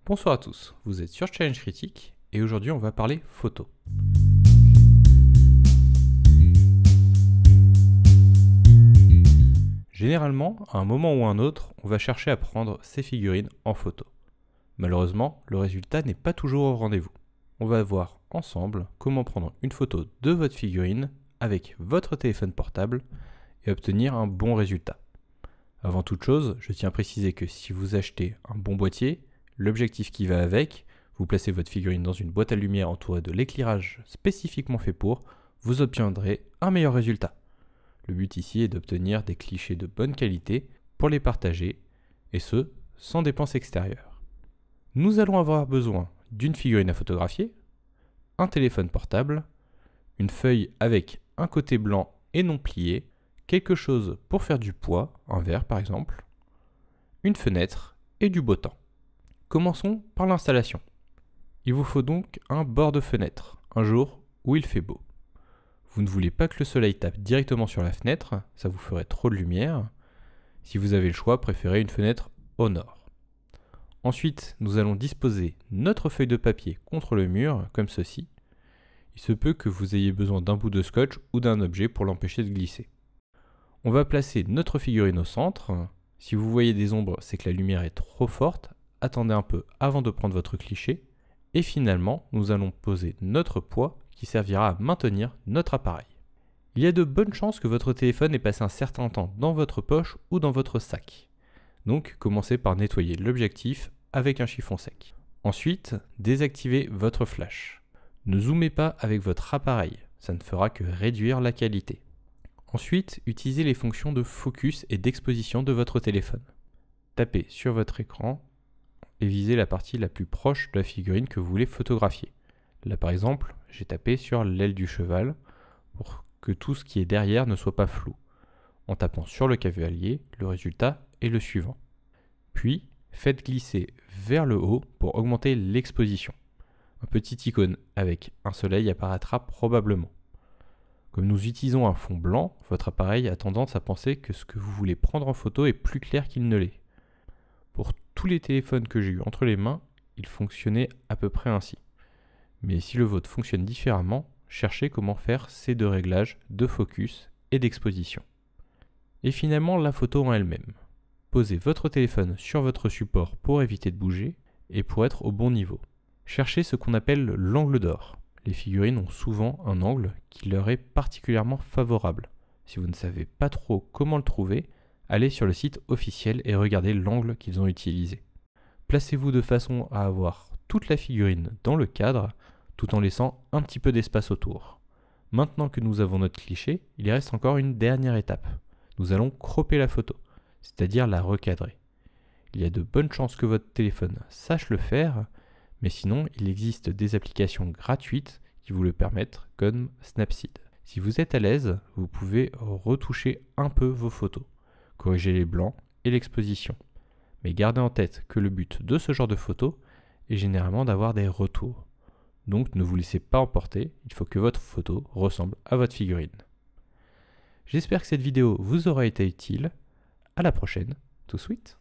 Bonsoir à tous, vous êtes sur Challenge Critique et aujourd'hui on va parler photo. Généralement, à un moment ou un autre, on va chercher à prendre ses figurines en photo. Malheureusement, le résultat n'est pas toujours au rendez-vous. On va voir ensemble comment prendre une photo de votre figurine avec votre téléphone portable et obtenir un bon résultat. Avant toute chose, je tiens à préciser que si vous achetez un bon boîtier, l'objectif qui va avec, vous placez votre figurine dans une boîte à lumière entourée de l'éclairage spécifiquement fait pour, vous obtiendrez un meilleur résultat. Le but ici est d'obtenir des clichés de bonne qualité pour les partager, et ce, sans dépenses extérieures. Nous allons avoir besoin d'une figurine à photographier, un téléphone portable, une feuille avec un côté blanc et non plié, quelque chose pour faire du poids, un verre par exemple, une fenêtre et du beau temps. Commençons par l'installation. Il vous faut donc un bord de fenêtre, un jour où il fait beau. Vous ne voulez pas que le soleil tape directement sur la fenêtre, ça vous ferait trop de lumière. Si vous avez le choix, préférez une fenêtre au nord. Ensuite, nous allons disposer notre feuille de papier contre le mur, comme ceci. Il se peut que vous ayez besoin d'un bout de scotch ou d'un objet pour l'empêcher de glisser. On va placer notre figurine au centre. Si vous voyez des ombres, c'est que la lumière est trop forte. Attendez un peu avant de prendre votre cliché. Et finalement, nous allons poser notre poids qui servira à maintenir notre appareil. Il y a de bonnes chances que votre téléphone ait passé un certain temps dans votre poche ou dans votre sac. Donc, commencez par nettoyer l'objectif avec un chiffon sec. Ensuite, désactivez votre flash. Ne zoomez pas avec votre appareil, ça ne fera que réduire la qualité. Ensuite, utilisez les fonctions de focus et d'exposition de votre téléphone. Tapez sur votre écran et visez la partie la plus proche de la figurine que vous voulez photographier. Là par exemple, j'ai tapé sur l'aile du cheval pour que tout ce qui est derrière ne soit pas flou. En tapant sur le cavalier, le résultat est le suivant. Puis, faites glisser vers le haut pour augmenter l'exposition. Un petit icône avec un soleil apparaîtra probablement. Comme nous utilisons un fond blanc, votre appareil a tendance à penser que ce que vous voulez prendre en photo est plus clair qu'il ne l'est. Pour tous les téléphones que j'ai eu entre les mains, ils fonctionnaient à peu près ainsi. Mais si le vôtre fonctionne différemment, cherchez comment faire ces deux réglages de focus et d'exposition. Et finalement, la photo en elle-même. Posez votre téléphone sur votre support pour éviter de bouger et pour être au bon niveau. Cherchez ce qu'on appelle l'angle d'or. Les figurines ont souvent un angle qui leur est particulièrement favorable. Si vous ne savez pas trop comment le trouver, allez sur le site officiel et regardez l'angle qu'ils ont utilisé. Placez-vous de façon à avoir toute la figurine dans le cadre, tout en laissant un petit peu d'espace autour. Maintenant que nous avons notre cliché, il reste encore une dernière étape. Nous allons cropper la photo, c'est-à-dire la recadrer. Il y a de bonnes chances que votre téléphone sache le faire, mais sinon il existe des applications gratuites qui vous le permettent, comme Snapseed. Si vous êtes à l'aise, vous pouvez retoucher un peu vos photos, corriger les blancs et l'exposition. Mais gardez en tête que le but de ce genre de photos est généralement d'avoir des retours. Donc ne vous laissez pas emporter, il faut que votre photo ressemble à votre figurine. J'espère que cette vidéo vous aura été utile. À la prochaine, tout sweet.